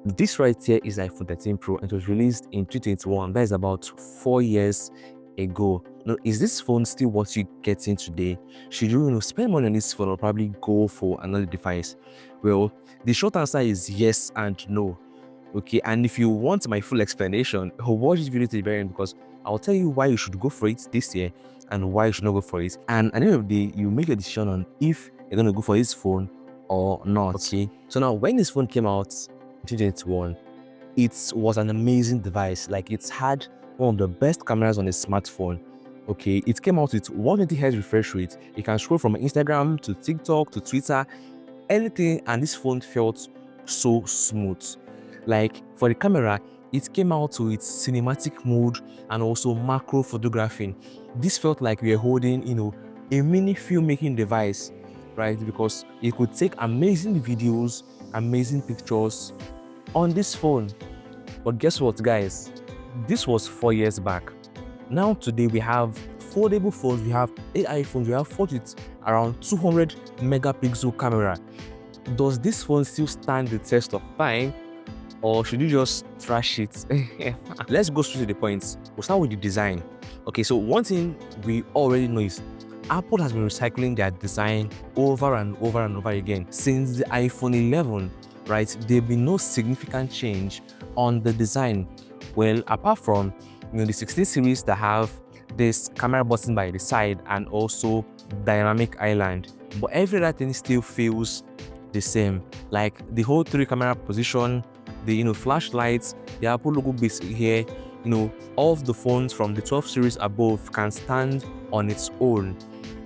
This right here is iPhone 13 Pro and it was released in 2021. That is about 4 years ago. Now, is this phone still what you get in today? Should you, spend money on this phone or probably go for another device? Well, the short answer is yes and no. Okay, and if you want my full explanation, watch this video to the very end because I'll tell you why you should go for it this year and why you should not go for it. And at the end of the day, you make a decision on if you're going to go for this phone or not. Okay, so now when this phone came out in 2021, it was an amazing device. Like, it's had one of the best cameras on a smartphone. Okay, it came out with 120 Hz refresh rate. You can scroll from Instagram to TikTok to Twitter, anything, and this phone felt so smooth. Like, for the camera, it came out with cinematic mode and also macro photographing. This felt like we were holding, a mini filmmaking device, right? Because you could take amazing videos, amazing pictures on this phone. But guess what, guys? This was 4 years back. Now today we have foldable phones, we have AI phones, we have phones with around 200 megapixel camera. Does this phone still stand the test of time, or should you just trash it? Let's go straight to the points. We'll start with the design. Okay, so one thing we already know is Apple has been recycling their design over and over and over again since the iPhone 11, right? There'll be no significant change on the design. Well, apart from the 16 series that have this camera button by the side and also dynamic island, but every other thing still feels the same. Like the whole 3 camera position, the flashlights, the Apple logo base here, all of the phones from the 12 series above can stand on its own,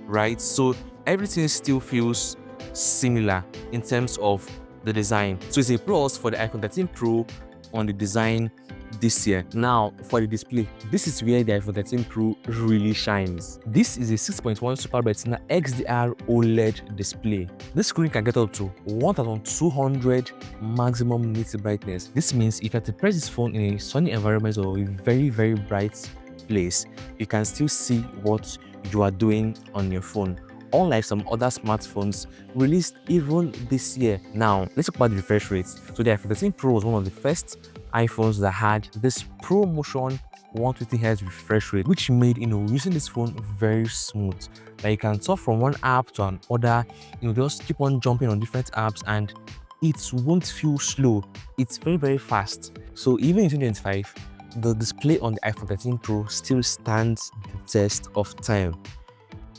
right? So everything still feels similar in terms of the design. So it's a plus for the iPhone 13 Pro on the design this year. Now for the display, this is where the iPhone 13 Pro really shines. This is a 6.1 Super Retina XDR OLED display. This screen can get up to 1200 maximum native brightness. This means if you have to press this phone in a sunny environment or a very, very bright place, you can still see what you are doing on your phone, unlike some other smartphones released even this year. Now, let's talk about the refresh rates. So the iPhone 13 Pro was one of the first iPhones that had this ProMotion 120 Hz refresh rate, which made using this phone very smooth. Like, you can talk from one app to another, just keep on jumping on different apps and it won't feel slow. It's very, very fast. So even in 2025, the display on the iPhone 13 Pro still stands the test of time.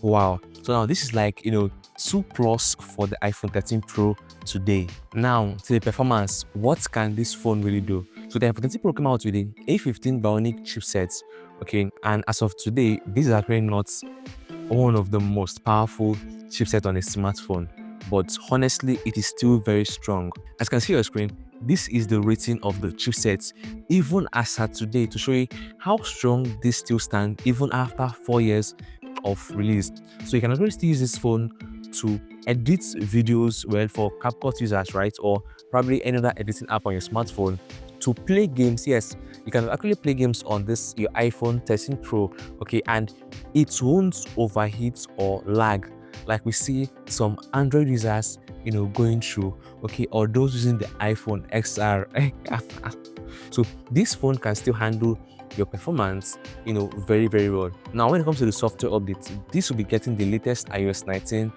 Wow. So now this is like 2+ for the iPhone 13 Pro today. Now to the performance, what can this phone really do? So the iPhone 13 Pro came out with the A15 Bionic chipset. Okay, and as of today, this is actually not one of the most powerful chipset on a smartphone, but honestly, it is still very strong. As you can see on your screen, this is the rating of the chipset even as at today, to show you how strong this still stands even after 4 years of release. So you can actually still use this phone to edit videos, well, for CapCut users, right? Or probably any other editing app on your smartphone. To play games, yes, you can actually play games on this your iPhone 13 Pro, okay, and it won't overheat or lag like we see some Android users going through, okay, or those using the iPhone XR. So this phone can still handle your performance very, very well. Now when it comes to the software updates, this will be getting the latest iOS 19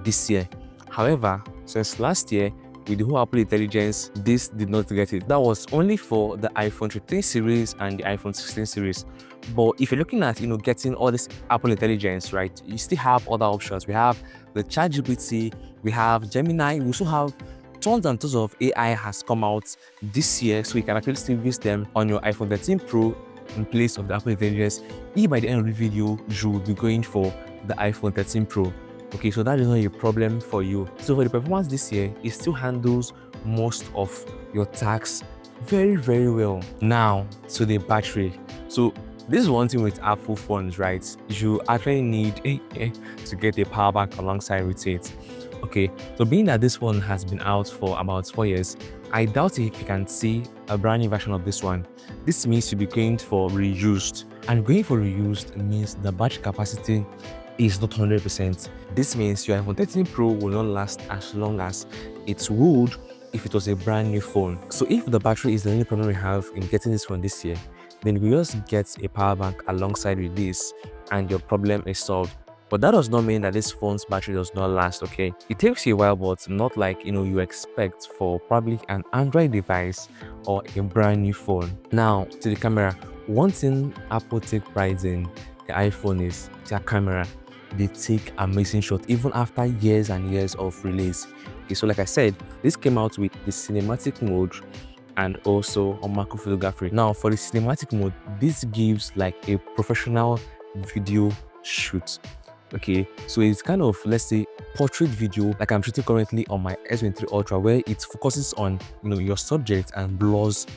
this year. However, since last year with the whole Apple Intelligence, this did not get it. That was only for the iPhone 13 series and the iPhone 16 series. But if you're looking at getting all this Apple Intelligence, right, you still have other options. We have the ChatGPT, we have Gemini, we also have tons and tons of AI has come out this year, so you can actually still use them on your iPhone 13 Pro in place of the Apple Intelligence. If by the end of the video you will be going for the iPhone 13 Pro, okay, so that is not a problem for you. So for the performance this year, it still handles most of your tasks very, very well. Now to the battery. So this is one thing with Apple phones, right? You actually need to get a power bank alongside with it. Okay, so being that this one has been out for about 4 years, I doubt if you can see a brand new version of this one. This means you'll be going for reused, and going for reused means the battery capacity is not 100%. This means your iPhone 13 Pro will not last as long as it would if it was a brand new phone. So if the battery is the only problem we have in getting this phone this year, then we just get a power bank alongside with this and your problem is solved. But that does not mean that this phone's battery does not last, okay? It takes you a while, but not like, you expect for probably an Android device or a brand new phone. Now, to the camera, one thing Apple take pride in the iPhone is their camera. They take amazing shots even after years and years of release. Okay, so like I said, this came out with the cinematic mode and also on macro photography. Now for the cinematic mode, this gives like a professional video shoot. Okay, so it's kind of, let's say, portrait video like I'm shooting currently on my S23 Ultra, where it focuses on your subject and blurs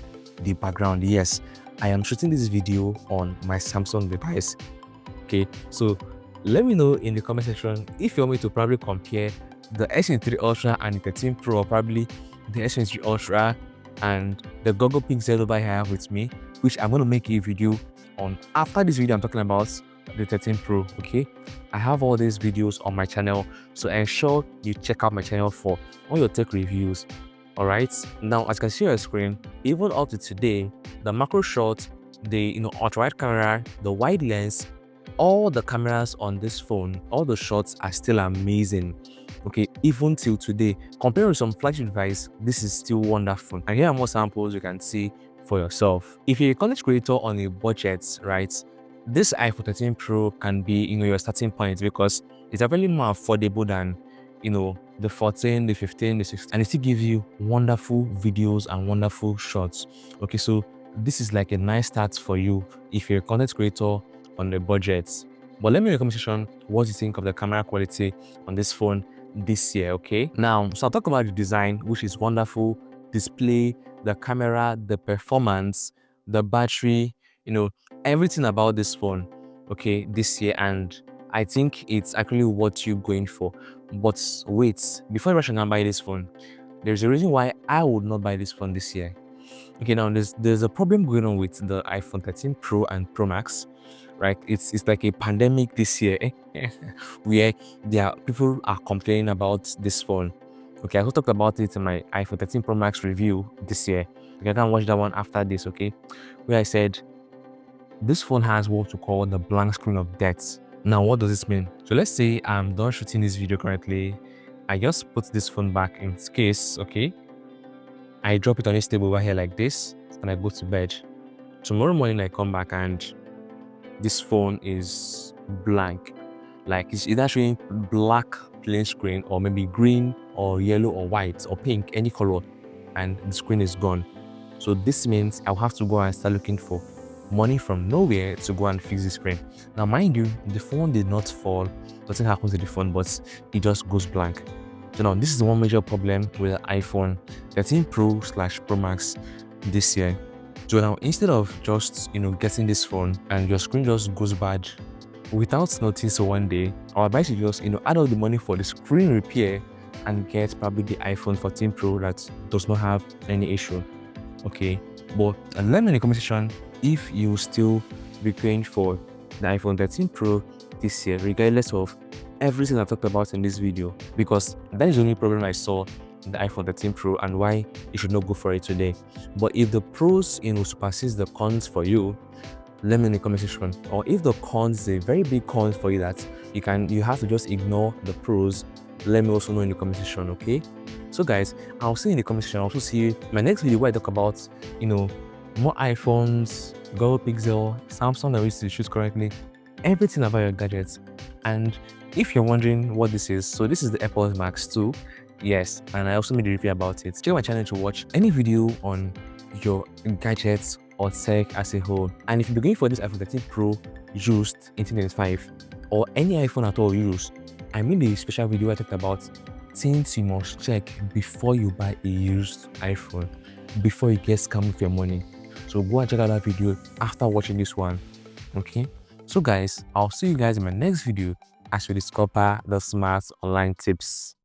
the background. Yes, I am shooting this video on my Samsung device. Okay, so let me know in the comment section if you want me to probably compare the S23 Ultra and the 13 Pro, or probably the S23 Ultra and the Google Pixel over here I have with me, which I'm going to make a video on after this video. I'm talking about the 13 Pro. Okay, I have all these videos on my channel, so ensure you check out my channel for all your tech reviews. All right, now as you can see on your screen, even up to today, the macro shot, the ultra wide camera, the wide lens, all the cameras on this phone, all the shots are still amazing. Okay, even till today, compared with some flagship device, this is still wonderful. And here are more samples you can see for yourself. If you're a content creator on a budget, right, this iPhone 13 Pro can be your starting point, because it's definitely more affordable than the 14, the 15, the 16, and it still gives you wonderful videos and wonderful shots. Okay, so this is like a nice start for you if you're a content creator on the budget. But let me know in the comment section what you think of the camera quality on this phone this year. Okay, now so I'll talk about the design, which is wonderful, display, the camera, the performance, the battery, everything about this phone, okay, this year. And I think it's actually what you're going for. But wait, before you rush and buy this phone, there's a reason why I would not buy this phone this year. Okay, now there's a problem going on with the iPhone 13 Pro and Pro Max, right? It's like a pandemic this year, where people are complaining about this phone. Okay, I also talked about it in my iPhone 13 Pro Max review this year. You can watch that one after this, okay? Where I said this phone has what we call the blank screen of death. Now, what does this mean? So let's say I'm done shooting this video currently. I just put this phone back in its case, okay? I drop it on this table over here like this, and I go to bed. Tomorrow morning I come back and this phone is blank. Like it's either showing black plain screen, or maybe green or yellow or white or pink, any color, and the screen is gone. So this means I'll have to go and start looking for money from nowhere to go and fix the screen. Now mind you, the phone did not fall, nothing happens to the phone, but it just goes blank. So now this is the one major problem with the iPhone 13 Pro/Pro Max this year. So now instead of just getting this phone and your screen just goes bad without notice one day, our advice is just add all the money for the screen repair and get probably the iPhone 14 Pro that does not have any issue. Okay, but let me know in the comment section if you still be going for the iPhone 13 Pro this year, regardless of everything I've talked about in this video, because that is the only problem I saw in the iPhone 13 Pro and why you should not go for it today. But if the pros supersedes the cons for you, let me know in the comment section. Or if the cons is a very big cons for you that you have to just ignore the pros, let me also know in the comment section. Okay, so guys, I'll see you in the comment section. I'll also see you in my next video where I talk about more iPhones, Google Pixel, Samsung that we used to shoot currently, everything about your gadgets. And if you're wondering what this is, so this is the AirPods Max 2. Yes, and I also made a review about it. Check my channel to watch any video on your gadgets or tech as a whole. And if you're going for this iPhone 13 Pro used in 2025, or any iPhone at all used, I made a special video where I talked about things you must check before you buy a used iPhone, before you get scammed with your money. So go and check out that video after watching this one. Okay, so guys, I'll see you guys in my next video as we discover the smart online tips.